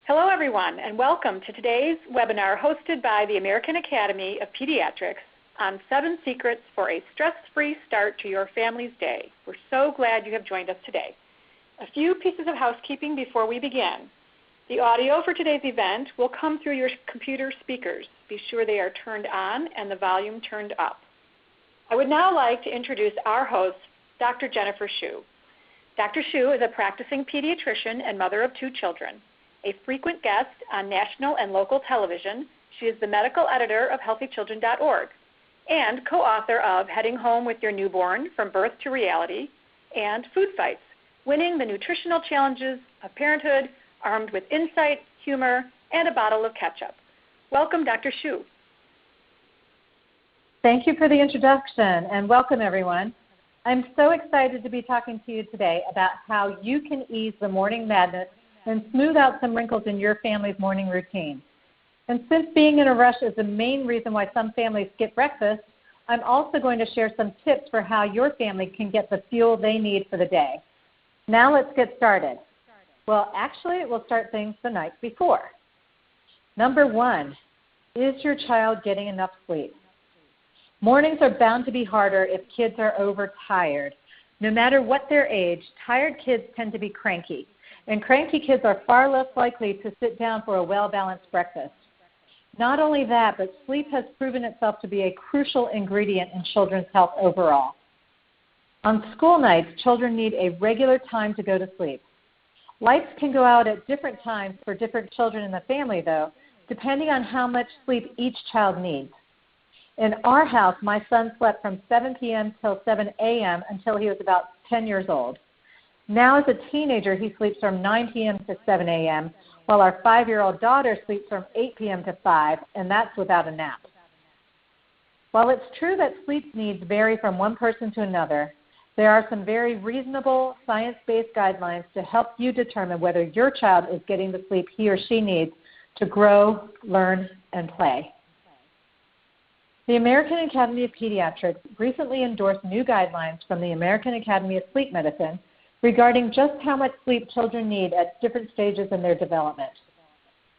Hello, everyone, and welcome to today's webinar hosted by the American Academy of Pediatrics on 7 secrets for a stress-free start to your family's day. We're so glad you have joined us today. A few pieces of housekeeping before we begin. The audio for today's event will come through your computer speakers. Be sure they are turned on and the volume turned up. I would now like to introduce our host, Dr. Jennifer Hsu. Dr. Hsu is a practicing pediatrician and mother of 2 children. A frequent guest on national and local television, she is the medical editor of HealthyChildren.org and co-author of Heading Home with Your Newborn, From Birth to Reality, and Food Fights, Winning the Nutritional Challenges of Parenthood, Armed with Insight, Humor, and a Bottle of Ketchup. Welcome, Dr. Hsu. Thank you for the introduction, and welcome, everyone. I'm so excited to be talking to you today about how you can ease the morning madness and smooth out some wrinkles in your family's morning routine. And since being in a rush is the main reason why some families skip breakfast, I'm also going to share some tips for how your family can get the fuel they need for the day. Now let's get started. Well, actually, we'll start things the night before. Number 1, is your child getting enough sleep? Mornings are bound to be harder if kids are overtired. No matter what their age, tired kids tend to be cranky. And cranky kids are far less likely to sit down for a well-balanced breakfast. Not only that, but sleep has proven itself to be a crucial ingredient in children's health overall. On school nights, children need a regular time to go to sleep. Lights can go out at different times for different children in the family, though, depending on how much sleep each child needs. In our house, my son slept from 7 p.m. till 7 a.m. until he was about 10 years old. Now, as a teenager, he sleeps from 9 p.m. to 7 a.m., while our 5-year-old daughter sleeps from 8 p.m. to 5, and that's without a nap. While it's true that sleep needs vary from one person to another, there are some very reasonable science-based guidelines to help you determine whether your child is getting the sleep he or she needs to grow, learn, and play. The American Academy of Pediatrics recently endorsed new guidelines from the American Academy of Sleep Medicine regarding just how much sleep children need at different stages in their development.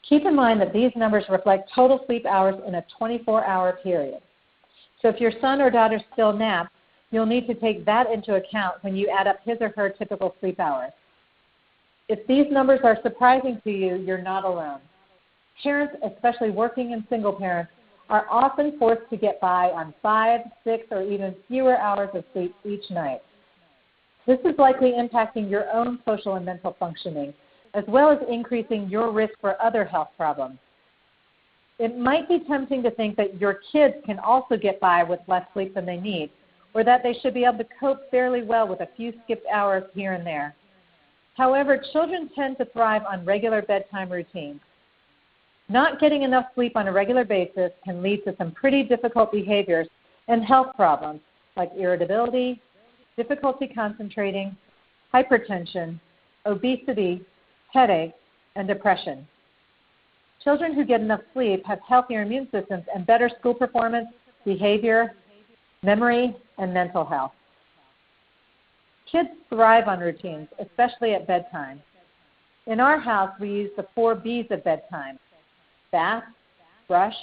Keep in mind that these numbers reflect total sleep hours in a 24-hour period. So if your son or daughter still naps, you'll need to take that into account when you add up his or her typical sleep hours. If these numbers are surprising to you, you're not alone. Parents, especially working and single parents, are often forced to get by on 5, 6, or even fewer hours of sleep each night. This is likely impacting your own social and mental functioning, as well as increasing your risk for other health problems. It might be tempting to think that your kids can also get by with less sleep than they need, or that they should be able to cope fairly well with a few skipped hours here and there. However, children tend to thrive on regular bedtime routines. Not getting enough sleep on a regular basis can lead to some pretty difficult behaviors and health problems like irritability, difficulty concentrating, hypertension, obesity, headache, and depression. Children who get enough sleep have healthier immune systems and better school performance, behavior, memory, and mental health. Kids thrive on routines, especially at bedtime. In our house, we use the 4 B's of bedtime: bath, brush,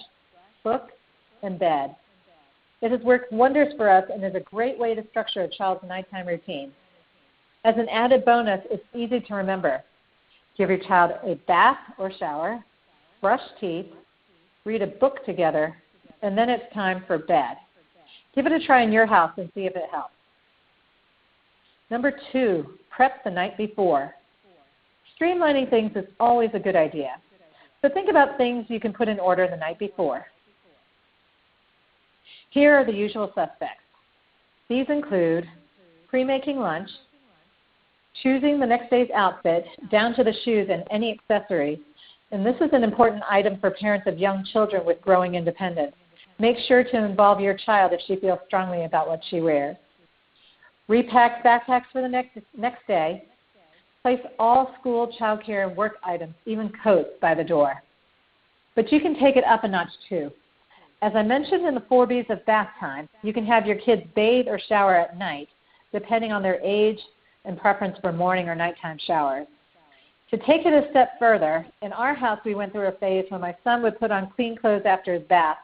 book, and bed. It has worked wonders for us and is a great way to structure a child's nighttime routine. As an added bonus, it's easy to remember. Give your child a bath or shower, brush teeth, read a book together, and then it's time for bed. Give it a try in your house and see if it helps. Number 2, prep the night before. Streamlining things is always a good idea. So think about things you can put in order the night before. Here are the usual suspects. These include pre-making lunch, choosing the next day's outfit, down to the shoes and any accessories. And this is an important item for parents of young children with growing independence. Make sure to involve your child if she feels strongly about what she wears. Repack backpacks for the next day. Place all school, childcare, and work items, even coats, by the door. But you can take it up a notch too. As I mentioned in the 4 B's of bath time, you can have your kids bathe or shower at night, depending on their age and preference for morning or nighttime showers. To take it a step further, in our house we went through a phase when my son would put on clean clothes after his bath,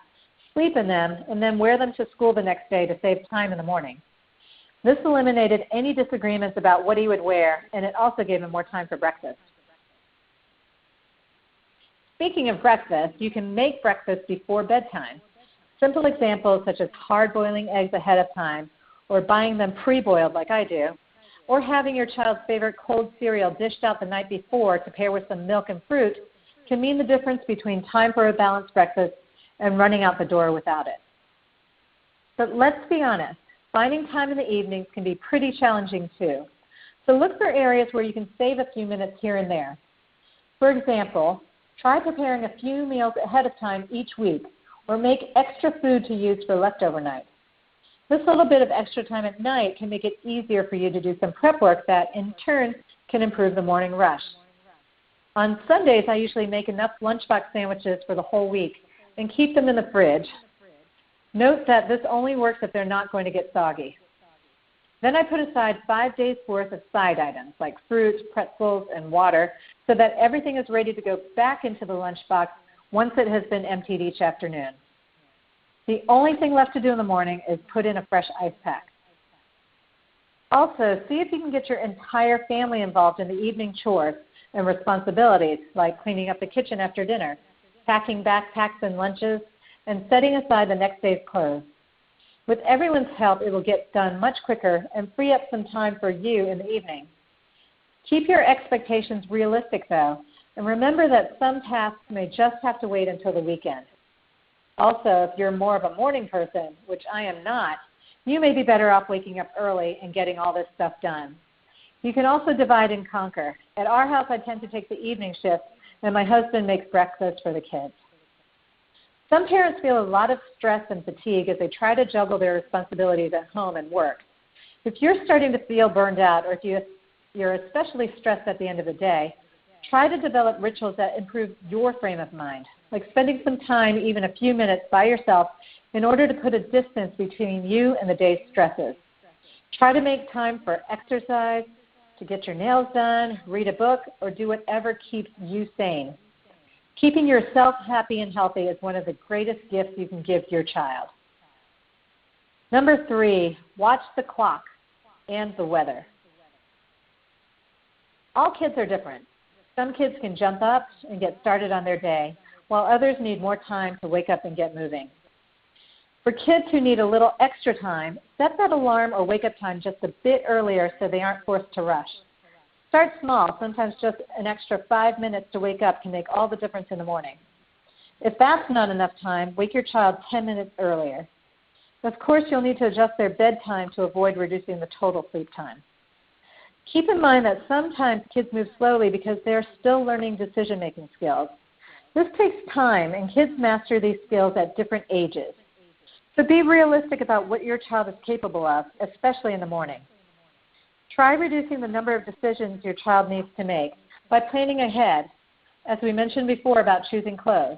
sleep in them, and then wear them to school the next day to save time in the morning. This eliminated any disagreements about what he would wear, and it also gave him more time for breakfast. Speaking of breakfast, you can make breakfast before bedtime. Simple examples such as hard-boiling eggs ahead of time, or buying them pre-boiled like I do, or having your child's favorite cold cereal dished out the night before to pair with some milk and fruit can mean the difference between time for a balanced breakfast and running out the door without it. But let's be honest, finding time in the evenings can be pretty challenging too. So look for areas where you can save a few minutes here and there. For example, try preparing a few meals ahead of time each week, or make extra food to use for leftover night. This little bit of extra time at night can make it easier for you to do some prep work that, in turn, can improve the morning rush. On Sundays, I usually make enough lunchbox sandwiches for the whole week and keep them in the fridge. Note that this only works if they're not going to get soggy. Then I put aside 5 days' worth of side items like fruit, pretzels, and water so that everything is ready to go back into the lunchbox once it has been emptied each afternoon. The only thing left to do in the morning is put in a fresh ice pack. Also, see if you can get your entire family involved in the evening chores and responsibilities like cleaning up the kitchen after dinner, packing backpacks and lunches, and setting aside the next day's clothes. With everyone's help, it will get done much quicker and free up some time for you in the evening. Keep your expectations realistic, though, and remember that some tasks may just have to wait until the weekend. Also, if you're more of a morning person, which I am not, you may be better off waking up early and getting all this stuff done. You can also divide and conquer. At our house, I tend to take the evening shift, and my husband makes breakfast for the kids. Some parents feel a lot of stress and fatigue as they try to juggle their responsibilities at home and work. If you're starting to feel burned out, or if you're especially stressed at the end of the day, try to develop rituals that improve your frame of mind, like spending some time, even a few minutes, by yourself in order to put a distance between you and the day's stresses. Try to make time for exercise, to get your nails done, read a book, or do whatever keeps you sane. Keeping yourself happy and healthy is one of the greatest gifts you can give your child. Number 3, watch the clock and the weather. All kids are different. Some kids can jump up and get started on their day, while others need more time to wake up and get moving. For kids who need a little extra time, set that alarm or wake-up time just a bit earlier so they aren't forced to rush. Start small. Sometimes just an extra 5 minutes to wake up can make all the difference in the morning. If that's not enough time, wake your child 10 minutes earlier. Of course, you'll need to adjust their bedtime to avoid reducing the total sleep time. Keep in mind that sometimes kids move slowly because they're still learning decision-making skills. This takes time, and kids master these skills at different ages. So be realistic about what your child is capable of, especially in the morning. Try reducing the number of decisions your child needs to make by planning ahead, as we mentioned before about choosing clothes.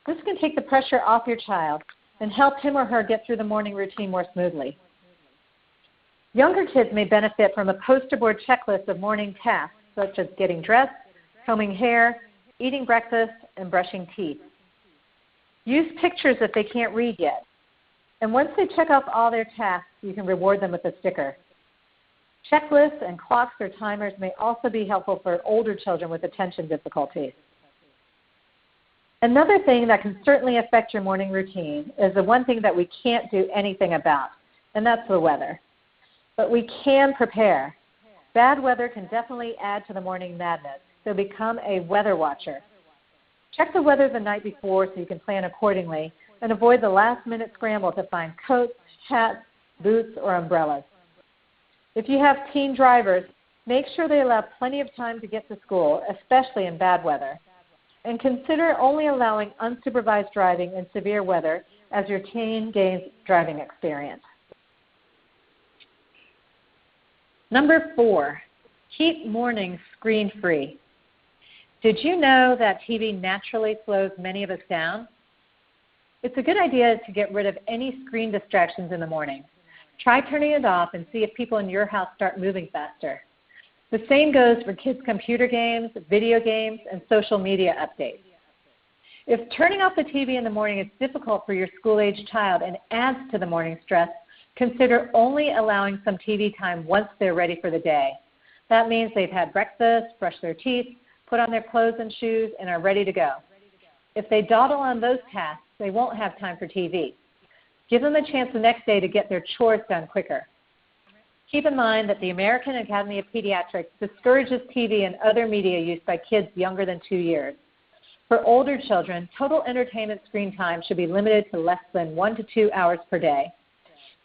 This can take the pressure off your child and help him or her get through the morning routine more smoothly. Younger kids may benefit from a poster board checklist of morning tasks, such as getting dressed, combing hair, eating breakfast, and brushing teeth. Use pictures if they can't read yet. And once they check off all their tasks, you can reward them with a sticker. Checklists and clocks or timers may also be helpful for older children with attention difficulties. Another thing that can certainly affect your morning routine is the one thing that we can't do anything about, and that's the weather. But we can prepare. Bad weather can definitely add to the morning madness, so become a weather watcher. Check the weather the night before so you can plan accordingly and avoid the last-minute scramble to find coats, hats, boots, or umbrellas. If you have teen drivers, make sure they allow plenty of time to get to school, especially in bad weather. And consider only allowing unsupervised driving in severe weather as your teen gains driving experience. Number 4, keep mornings screen-free. Did you know that TV naturally slows many of us down? It's a good idea to get rid of any screen distractions in the morning. Try turning it off and see if people in your house start moving faster. The same goes for kids' computer games, video games, and social media updates. If turning off the TV in the morning is difficult for your school-age child and adds to the morning stress, consider only allowing some TV time once they're ready for the day. That means they've had breakfast, brushed their teeth, put on their clothes and shoes, and are ready to go. If they dawdle on those tasks, they won't have time for TV. Give them a chance the next day to get their chores done quicker. Keep in mind that the American Academy of Pediatrics discourages TV and other media use by kids younger than 2 years. For older children, total entertainment screen time should be limited to less than 1 to 2 hours per day.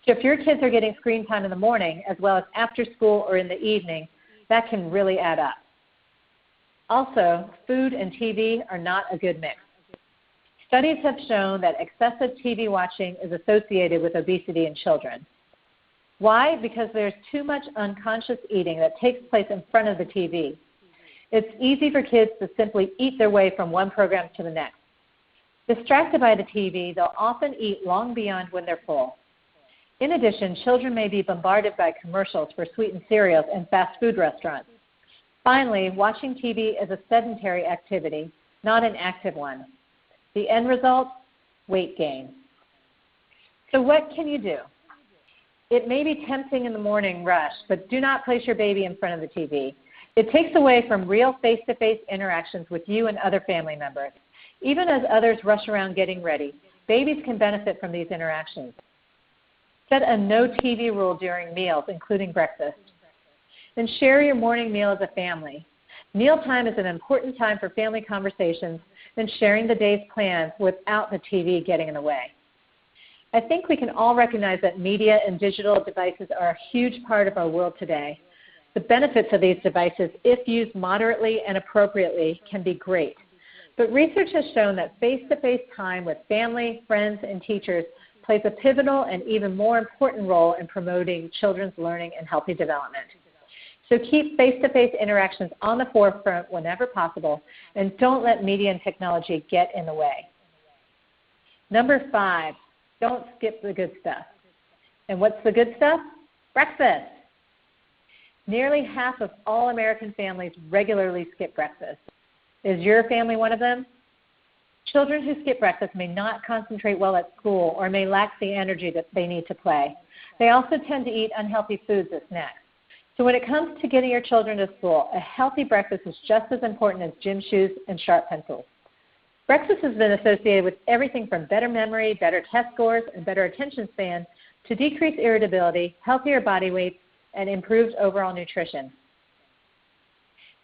So if your kids are getting screen time in the morning as well as after school or in the evening, that can really add up. Also, food and TV are not a good mix. Studies have shown that excessive TV watching is associated with obesity in children. Why? Because there's too much unconscious eating that takes place in front of the TV. It's easy for kids to simply eat their way from one program to the next. Distracted by the TV, they'll often eat long beyond when they're full. In addition, children may be bombarded by commercials for sweetened cereals and fast food restaurants. Finally, watching TV is a sedentary activity, not an active one. The end result? Weight gain. So what can you do? It may be tempting in the morning rush, but do not place your baby in front of the TV. It takes away from real face-to-face interactions with you and other family members. Even as others rush around getting ready, babies can benefit from these interactions. Set a no TV rule during meals, including breakfast. And share your morning meal as a family. Mealtime is an important time for family conversations and sharing the day's plans without the TV getting in the way. I think we can all recognize that media and digital devices are a huge part of our world today. The benefits of these devices, if used moderately and appropriately, can be great. But research has shown that face-to-face time with family, friends, and teachers plays a pivotal and even more important role in promoting children's learning and healthy development. So keep face-to-face interactions on the forefront whenever possible, and don't let media and technology get in the way. Number 5, don't skip the good stuff. And what's the good stuff? Breakfast. Nearly half of all American families regularly skip breakfast. Is your family one of them? Children who skip breakfast may not concentrate well at school or may lack the energy that they need to play. They also tend to eat unhealthy foods as snacks. So when it comes to getting your children to school, a healthy breakfast is just as important as gym shoes and sharp pencils. Breakfast has been associated with everything from better memory, better test scores, and better attention span to decreased irritability, healthier body weight, and improved overall nutrition.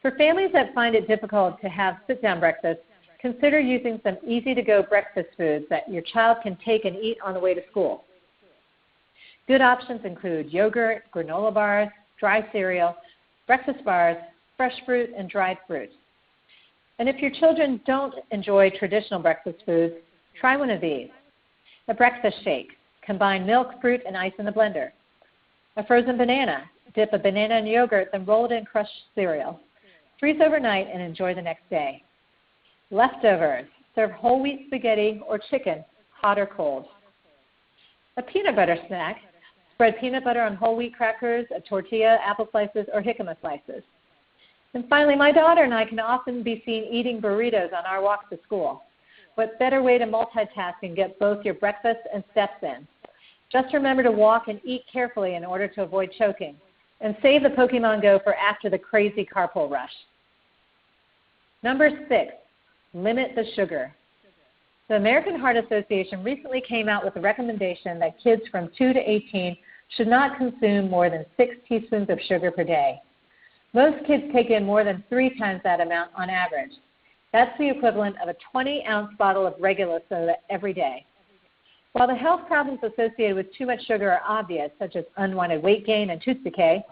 For families that find it difficult to have sit-down breakfast, consider using some easy-to-go breakfast foods that your child can take and eat on the way to school. Good options include yogurt, granola bars, dry cereal, breakfast bars, fresh fruit, and dried fruit. And if your children don't enjoy traditional breakfast foods, try one of these. A breakfast shake. Combine milk, fruit, and ice in the blender. A frozen banana. Dip a banana in yogurt, then roll it in crushed cereal. Freeze overnight and enjoy the next day. Leftovers. Serve whole wheat spaghetti or chicken, hot or cold. A peanut butter snack. Spread peanut butter on whole wheat crackers, a tortilla, apple slices, or jicama slices. And finally, my daughter and I can often be seen eating burritos on our walks to school. What better way to multitask and get both your breakfast and steps in? Just remember to walk and eat carefully in order to avoid choking. And save the Pokemon Go for after the crazy carpool rush. Number 6, limit the sugar. The American Heart Association recently came out with a recommendation that kids from 2 to 18 should not consume more than 6 teaspoons of sugar per day. Most kids take in more than 3 times that amount on average. That's the equivalent of a 20-ounce bottle of regular soda every day. While the health problems associated with too much sugar are obvious, such as unwanted weight gain and tooth decay,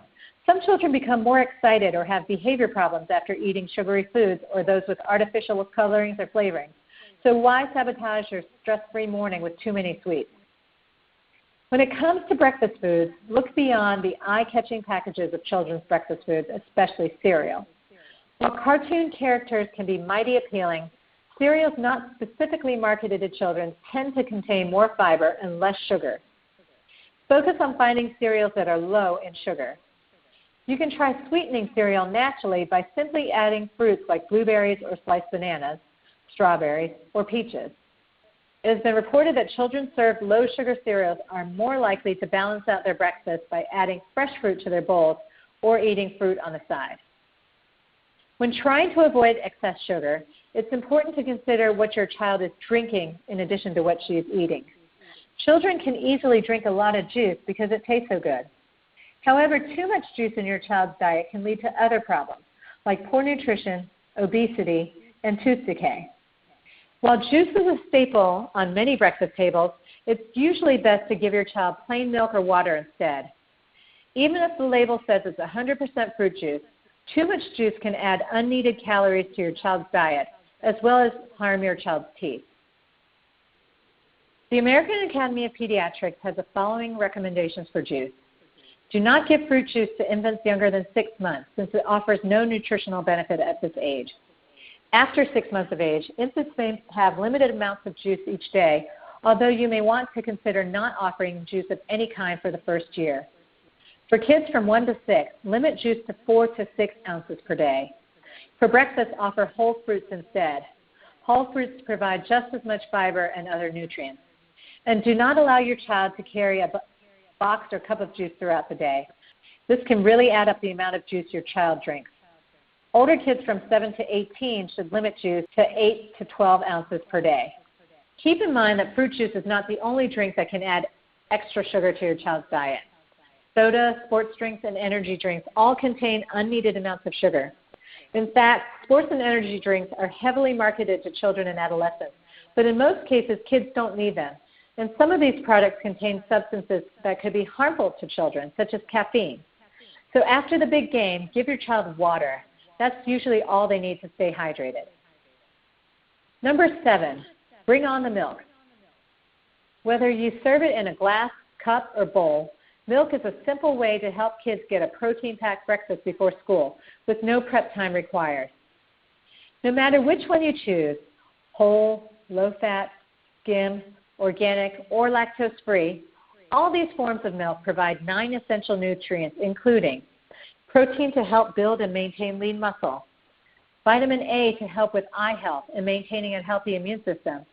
some children become more excited or have behavior problems after eating sugary foods or those with artificial colorings or flavorings. So why sabotage your stress-free morning with too many sweets? When it comes to breakfast foods, look beyond the eye-catching packages of children's breakfast foods, especially cereal. While cartoon characters can be mighty appealing, cereals not specifically marketed to children tend to contain more fiber and less sugar. Focus on finding cereals that are low in sugar. You can try sweetening cereal naturally by simply adding fruits like blueberries or sliced bananas, strawberries, or peaches. It has been reported that children served low-sugar cereals are more likely to balance out their breakfast by adding fresh fruit to their bowls or eating fruit on the side. When trying to avoid excess sugar, it's important to consider what your child is drinking in addition to what she is eating. Children can easily drink a lot of juice because it tastes so good. However, too much juice in your child's diet can lead to other problems, like poor nutrition, obesity, and tooth decay. While juice is a staple on many breakfast tables, it's usually best to give your child plain milk or water instead. Even if the label says it's 100% fruit juice, too much juice can add unneeded calories to your child's diet, as well as harm your child's teeth. The American Academy of Pediatrics has the following recommendations for juice. Do not give fruit juice to infants younger than 6 months, since it offers no nutritional benefit at this age. After 6 months of age, infants may have limited amounts of juice each day, although you may want to consider not offering juice of any kind for the first year. For kids from 1 to 6, limit juice to 4 to 6 ounces per day. For breakfast, offer whole fruits instead. Whole fruits provide just as much fiber and other nutrients. And do not allow your child to carry a box or cup of juice throughout the day. This can really add up the amount of juice your child drinks. Older kids from 7 to 18 should limit juice to 8 to 12 ounces per day. Keep in mind that fruit juice is not the only drink that can add extra sugar to your child's diet. Soda, sports drinks, and energy drinks all contain unneeded amounts of sugar. In fact, sports and energy drinks are heavily marketed to children and adolescents, but in most cases, kids don't need them. And some of these products contain substances that could be harmful to children, such as caffeine. So after the big game, give your child water. That's usually all they need to stay hydrated. Number 7, bring on the milk. Whether you serve it in a glass, cup, or bowl, milk is a simple way to help kids get a protein-packed breakfast before school with no prep time required. No matter which one you choose, whole, low-fat, skim, organic, or lactose-free, all these forms of milk provide 9 essential nutrients, including protein to help build and maintain lean muscle, vitamin A to help with eye health and maintaining a healthy immune system,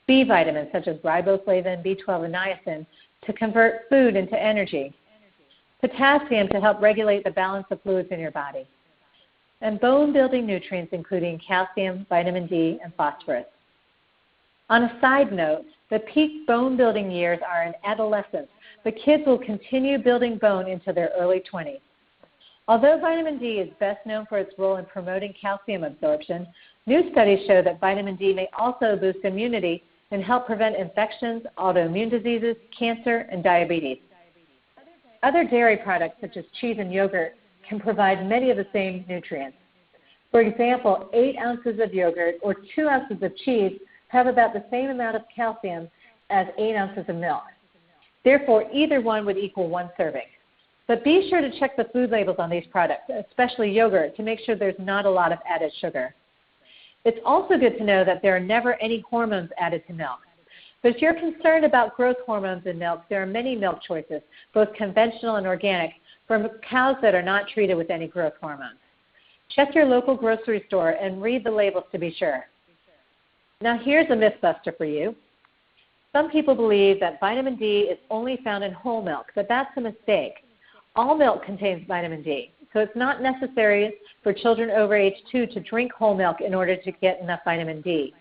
B vitamins such as riboflavin, B12, and niacin to convert food into energy, potassium to help regulate the balance of fluids in your body, and bone-building nutrients including calcium, vitamin D, and phosphorus. On a side note, the peak bone-building years are in adolescence, but kids will continue building bone into their early 20s. Although vitamin D is best known for its role in promoting calcium absorption, new studies show that vitamin D may also boost immunity and help prevent infections, autoimmune diseases, cancer, and diabetes. Other dairy products such as cheese and yogurt can provide many of the same nutrients. For example, 8 ounces of yogurt or 2 ounces of cheese have about the same amount of calcium as 8 ounces of milk. Therefore, either one would equal 1 serving. But be sure to check the food labels on these products, especially yogurt, to make sure there's not a lot of added sugar. It's also good to know that there are never any hormones added to milk. But if you're concerned about growth hormones in milk, there are many milk choices, both conventional and organic, from cows that are not treated with any growth hormones. Check your local grocery store and read the labels to be sure. Now here's a mythbuster for you. Some people believe that vitamin D is only found in whole milk, but that's a mistake. All milk contains vitamin D, so it's not necessary for children over age 2 to drink whole milk in order to get enough vitamin D.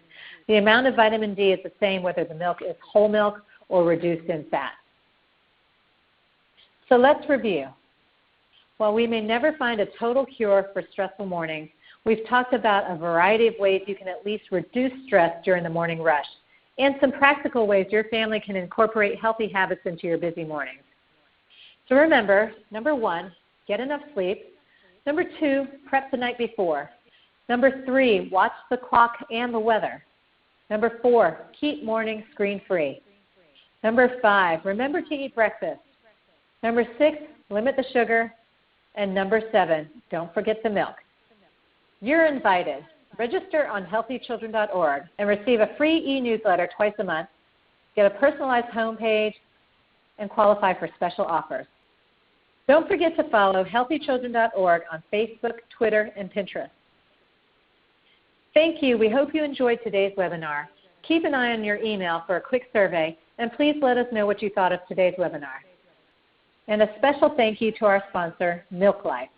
The amount of vitamin D is the same whether the milk is whole milk or reduced in fat. So let's review. While we may never find a total cure for stressful mornings, we've talked about a variety of ways you can at least reduce stress during the morning rush, and some practical ways your family can incorporate healthy habits into your busy mornings. So remember, number 1, get enough sleep. Number 2, prep the night before. Number 3, watch the clock and the weather. Number 4, keep mornings screen-free. Number 5, remember to eat breakfast. Number 6, limit the sugar. And number 7, don't forget the milk. You're invited. Register on healthychildren.org and receive a free e-newsletter twice a month, get a personalized homepage, and qualify for special offers. Don't forget to follow healthychildren.org on Facebook, Twitter, and Pinterest. Thank you. We hope you enjoyed today's webinar. Keep an eye on your email for a quick survey, and please let us know what you thought of today's webinar. And a special thank you to our sponsor, Milk Life.